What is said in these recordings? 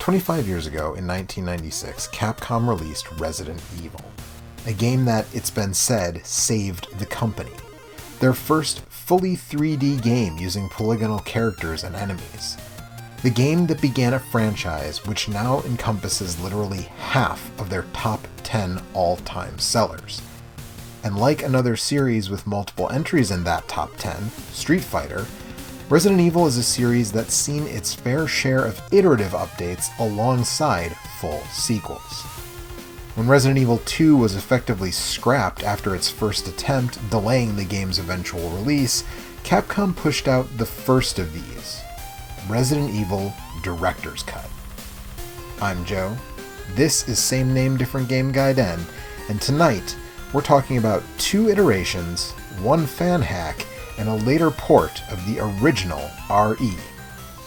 25 years ago, in 1996, Capcom released Resident Evil, a game that, it's been said, saved the company. Their first fully 3D game using polygonal characters and enemies. The game that began a franchise which now encompasses literally half of their top 10 all-time sellers. And like another series with multiple entries in that top 10, Street Fighter, Resident Evil is a series that's seen its fair share of iterative updates alongside full sequels. When Resident Evil 2 was effectively scrapped after its first attempt, delaying the game's eventual release, Capcom pushed out the first of these, Resident Evil Director's Cut. I'm Joe, this is Same Name Different Game Gaiden, and tonight we're talking about 2 iterations, 1 fan hack, and a later port of the original RE,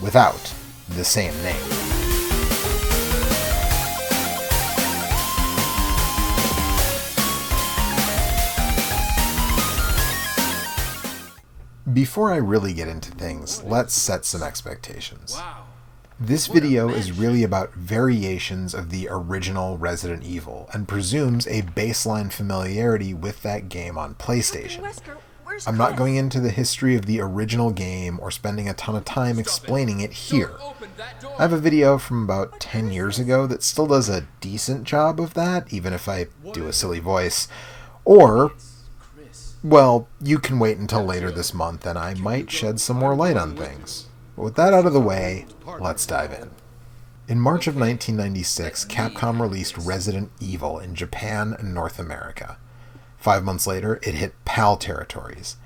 without the same name. Before I really get into things, let's set some expectations. This video is really about variations of the original Resident Evil, and presumes a baseline familiarity with that game on PlayStation. I'm not going into the history of the original game or spending a ton of time explaining it here. I have a video from about 10 years ago that still does a decent job of that, even if I do a silly voice. Or, well, you can wait until later this month and I might shed some more light on things. But with that out of the way, let's dive in. In March of 1996, Capcom released Resident Evil in Japan and North America. 5 months later, it hit PAL territories.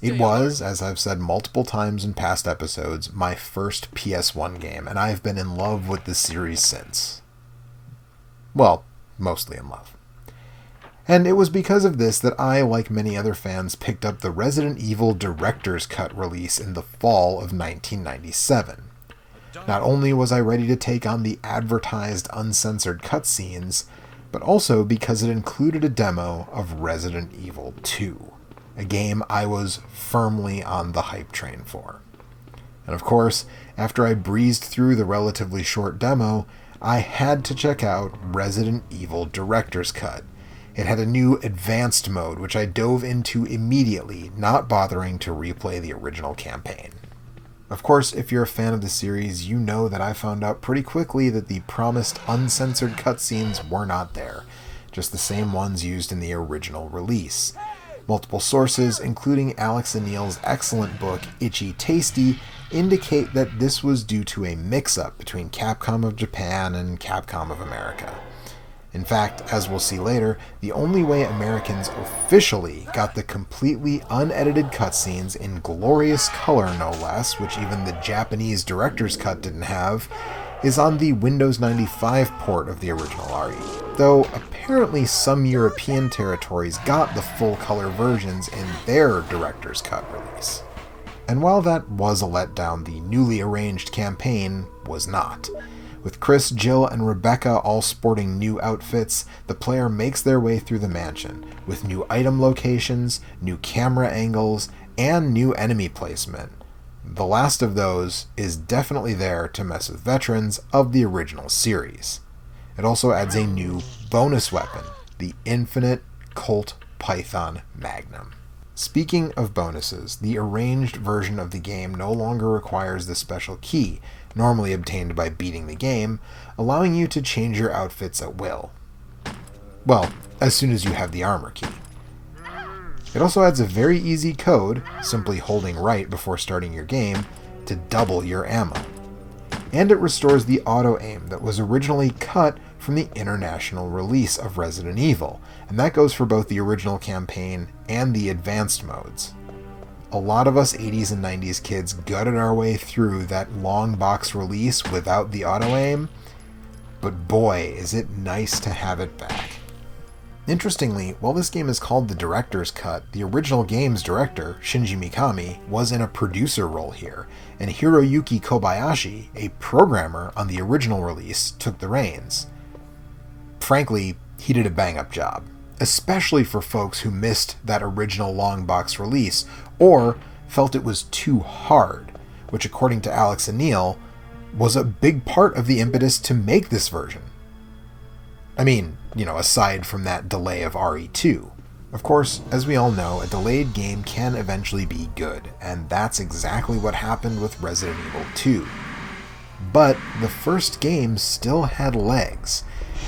It was, as I've said multiple times in past episodes, my first PS1 game, and I've been in love with the series since. Well, mostly in love. And it was because of this that I, like many other fans, picked up the Resident Evil Director's Cut release in the fall of 1997. Not only was I ready to take on the advertised uncensored cutscenes, but also because it included a demo of Resident Evil 2, a game I was firmly on the hype train for. And of course, after I breezed through the relatively short demo, I had to check out Resident Evil Director's Cut. It had a new advanced mode, which I dove into immediately, not bothering to replay the original campaign. Of course, if you're a fan of the series, you know that I found out pretty quickly that the promised uncensored cutscenes were not there, just the same ones used in the original release. Multiple sources, including Alex Anil's excellent book, Itchy Tasty, indicate that this was due to a mix-up between Capcom of Japan and Capcom of America. In fact, as we'll see later, the only way Americans officially got the completely unedited cutscenes in glorious color, no less, which even the Japanese director's cut didn't have, is on the Windows 95 port of the original RE, though apparently some European territories got the full-color versions in their director's cut release. And while that was a letdown, the newly arranged campaign was not. With Chris, Jill, and Rebecca all sporting new outfits, the player makes their way through the mansion, with new item locations, new camera angles, and new enemy placement. The last of those is definitely there to mess with veterans of the original series. It also adds a new bonus weapon, the Infinite Colt Python Magnum. Speaking of bonuses, the arranged version of the game no longer requires the special key, normally obtained by beating the game, allowing you to change your outfits at will. Well, as soon as you have the armor key. It also adds a very easy code, simply holding right before starting your game, to double your ammo. And it restores the auto-aim that was originally cut from the international release of Resident Evil, and that goes for both the original campaign and the advanced modes. A lot of us 80s and 90s kids gutted our way through that long box release without the auto-aim, but boy, is it nice to have it back. Interestingly, while this game is called the Director's Cut, the original game's director, Shinji Mikami, was in a producer role here, and Hiroyuki Kobayashi, a programmer on the original release, took the reins. Frankly, he did a bang-up job, especially for folks who missed that original long box release, or felt it was too hard, which according to Alex Anil, was a big part of the impetus to make this version. I mean, aside from that delay of RE2. Of course, as we all know, a delayed game can eventually be good, and that's exactly what happened with Resident Evil 2. But the first game still had legs,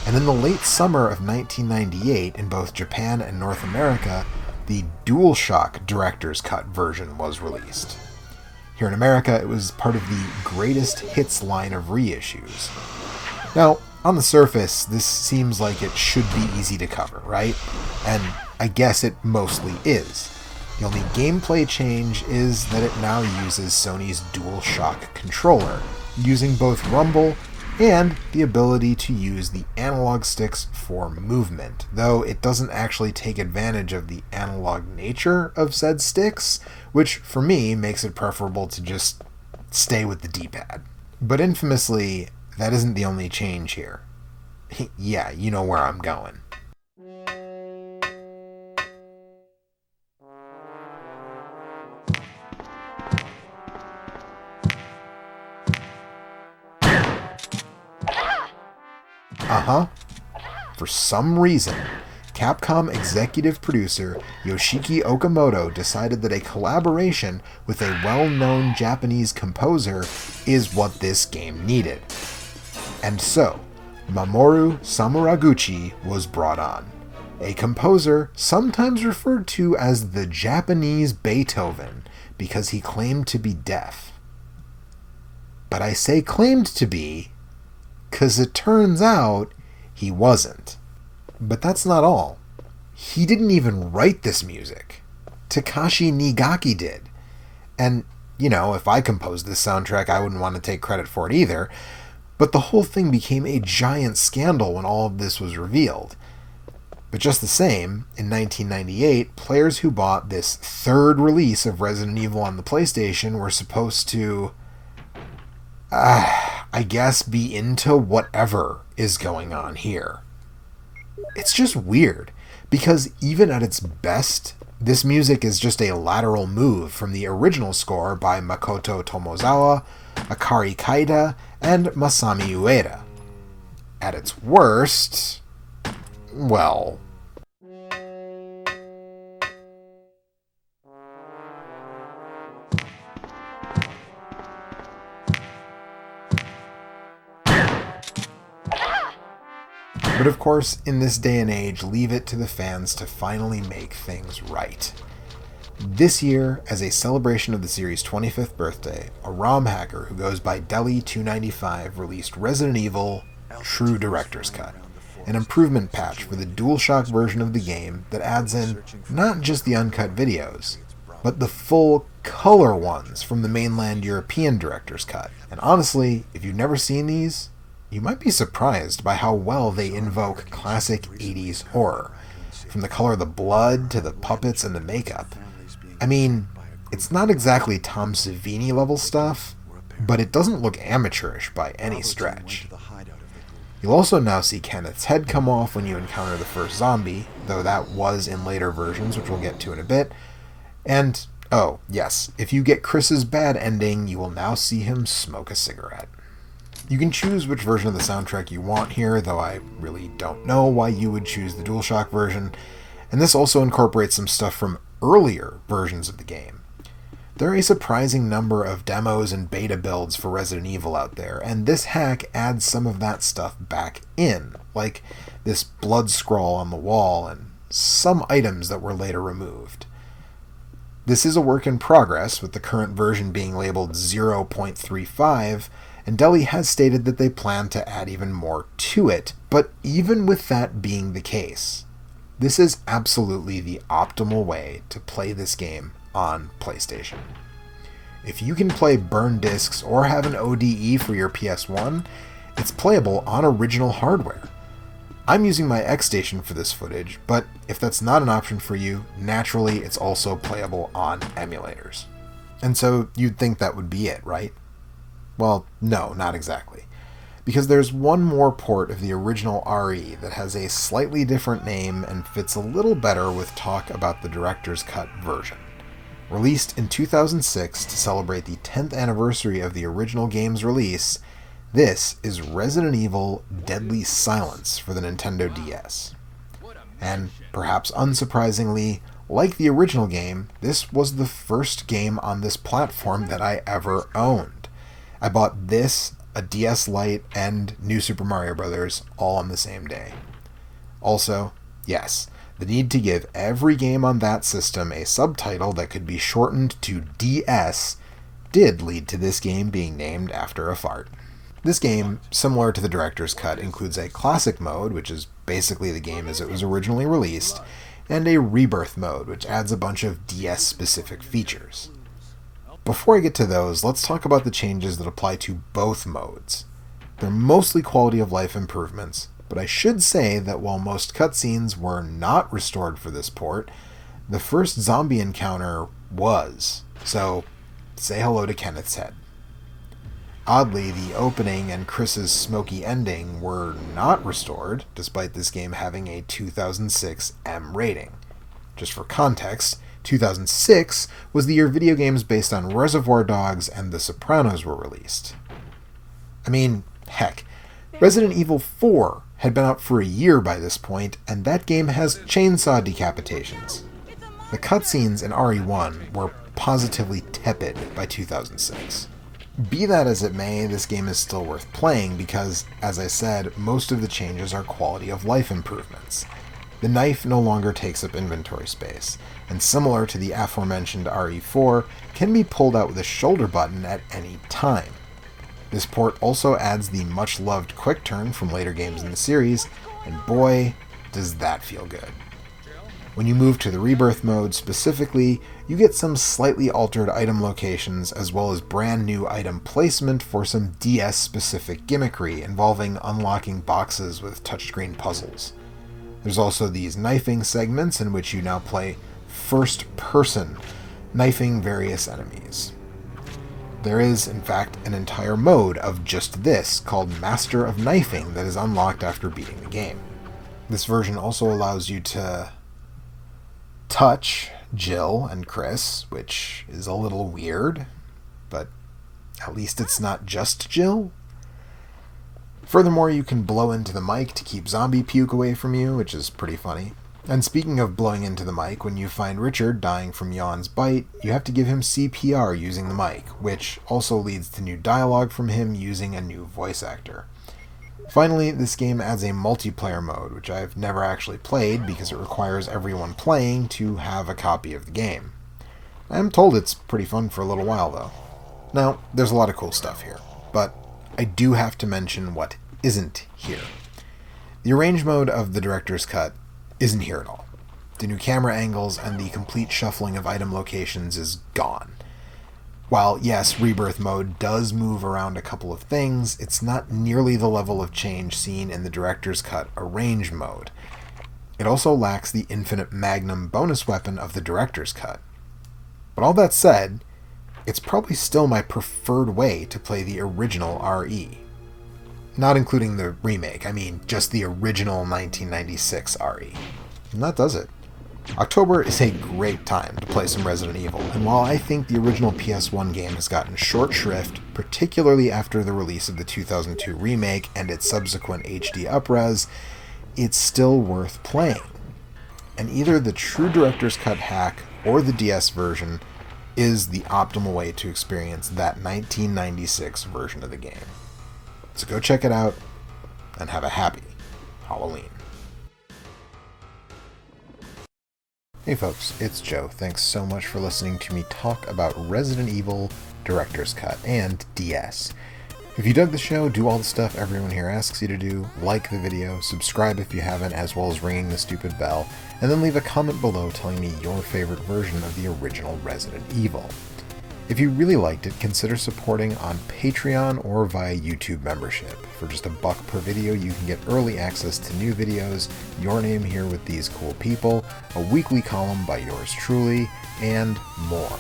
and in the late summer of 1998, in both Japan and North America, the DualShock Director's Cut version was released. Here in America, it was part of the Greatest Hits line of reissues. Now, on the surface, this seems like it should be easy to cover, right? And I guess it mostly is. The only gameplay change is that it now uses Sony's DualShock controller, using both rumble and the ability to use the analog sticks for movement, though it doesn't actually take advantage of the analog nature of said sticks, which for me makes it preferable to just stay with the D-pad. But infamously, that isn't the only change here. Yeah, you know where I'm going. For some reason, Capcom executive producer Yoshiki Okamoto decided that a collaboration with a well-known Japanese composer is what this game needed. And so, Mamoru Samuraguchi was brought on, a composer sometimes referred to as the Japanese Beethoven because he claimed to be deaf. But I say claimed to be, 'cause it turns out he wasn't. But that's not all. He didn't even write this music. Takashi Nigaki did. And, if I composed this soundtrack, I wouldn't want to take credit for it either. But the whole thing became a giant scandal when all of this was revealed. But just the same, in 1998, players who bought this third release of Resident Evil on the PlayStation were supposed to, I guess, be into whatever is going on here. It's just weird, because even at its best, this music is just a lateral move from the original score by Makoto Tomozawa, Akari Kaida, and Masami Ueda. At its worst, well... But of course, in this day and age, leave it to the fans to finally make things right. This year, as a celebration of the series' 25th birthday, a ROM hacker who goes by Deli295 released Resident Evil True Director's Cut, an improvement patch for the DualShock version of the game that adds in not just the uncut videos, but the full color ones from the mainland European Director's Cut. And honestly, if you've never seen these, you might be surprised by how well they invoke classic 80s horror, from the color of the blood to the puppets and the makeup. I mean, it's not exactly Tom Savini level stuff, but it doesn't look amateurish by any stretch. You'll also now see Kenneth's head come off when you encounter the first zombie, though that was in later versions, which we'll get to in a bit. And, oh, yes, if you get Chris's bad ending, you will now see him smoke a cigarette. You can choose which version of the soundtrack you want here, though I really don't know why you would choose the DualShock version, and this also incorporates some stuff from earlier versions of the game. There are a surprising number of demos and beta builds for Resident Evil out there, and this hack adds some of that stuff back in, like this blood scroll on the wall and some items that were later removed. This is a work in progress, with the current version being labeled 0.35, and Deli has stated that they plan to add even more to it, but even with that being the case, this is absolutely the optimal way to play this game on PlayStation. If you can play burn discs or have an ODE for your PS1, it's playable on original hardware. I'm using my X-Station for this footage, but if that's not an option for you, naturally it's also playable on emulators. And so you'd think that would be it, right? Well, no, not exactly. Because there's one more port of the original RE that has a slightly different name and fits a little better with talk about the Director's Cut version. Released in 2006 to celebrate the 10th anniversary of the original game's release, This is Resident Evil Deadly Silence for the Nintendo DS. And, perhaps unsurprisingly, like the original game, this was the first game on this platform that I ever owned. I bought this, a DS Lite, and New Super Mario Bros. All on the same day. Also, yes, the need to give every game on that system a subtitle that could be shortened to DS did lead to this game being named after a fart. This game, similar to the Director's Cut, includes a Classic mode, which is basically the game as it was originally released, and a Rebirth mode, which adds a bunch of DS-specific features. Before I get to those, let's talk about the changes that apply to both modes. They're mostly quality of life improvements, but I should say that while most cutscenes were not restored for this port, the first zombie encounter was, so say hello to Kenneth's head. Oddly, the opening and Chris's smoky ending were not restored, despite this game having a 2006 M rating. Just for context, 2006 was the year video games based on Reservoir Dogs and The Sopranos were released. I mean, heck, Resident Evil 4 had been out for a year by this point, and that game has chainsaw decapitations. The cutscenes in RE1 were positively tepid by 2006. Be that as it may, this game is still worth playing because, as I said, most of the changes are quality of life improvements. The knife no longer takes up inventory space, and similar to the aforementioned RE4, can be pulled out with a shoulder button at any time. This port also adds the much-loved quick turn from later games in the series, and boy, does that feel good. When you move to the Rebirth mode specifically, you get some slightly altered item locations as well as brand new item placement for some DS-specific gimmickry involving unlocking boxes with touchscreen puzzles. There's also these knifing segments in which you now play first person, knifing various enemies. There is, in fact, an entire mode of just this called Master of Knifing that is unlocked after beating the game. This version also allows you to touch Jill and Chris, which is a little weird, but at least it's not just Jill. Furthermore, you can blow into the mic to keep zombie puke away from you, which is pretty funny. And speaking of blowing into the mic, when you find Richard dying from Yawn's bite, you have to give him CPR using the mic, which also leads to new dialogue from him using a new voice actor. Finally, this game adds a multiplayer mode, which I've never actually played because it requires everyone playing to have a copy of the game. I'm told it's pretty fun for a little while, though. Now, there's a lot of cool stuff here, but I do have to mention what isn't here. The arrange mode of the Director's Cut isn't here at all. The new camera angles and the complete shuffling of item locations is gone. While, yes, Rebirth mode does move around a couple of things, it's not nearly the level of change seen in the Director's Cut Arrange mode. It also lacks the Infinite Magnum bonus weapon of the Director's Cut. But all that said, it's probably still my preferred way to play the original RE. Not including the remake, I mean just the original 1996 RE. And that does it. October is a great time to play some Resident Evil, and while I think the original PS1 game has gotten short shrift, particularly after the release of the 2002 remake and its subsequent HD upres, it's still worth playing. And either the true Director's Cut hack or the DS version is the optimal way to experience that 1996 version of the game. So go check it out, and have a happy Halloween. Hey folks, it's Joe. Thanks so much for listening to me talk about Resident Evil Director's Cut and DS. If you dug the show, do all the stuff everyone here asks you to do, like the video, subscribe if you haven't, as well as ringing the stupid bell, and then leave a comment below telling me your favorite version of the original Resident Evil. If you really liked it, consider supporting on Patreon or via YouTube membership. For just $1 per video, you can get early access to new videos, your name here with these cool people, a weekly column by yours truly, and more.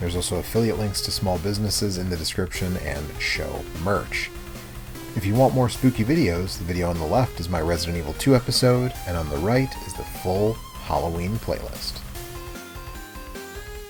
There's also affiliate links to small businesses in the description and show merch. If you want more spooky videos, the video on the left is my Resident Evil 2 episode, and on the right is the full Halloween playlist.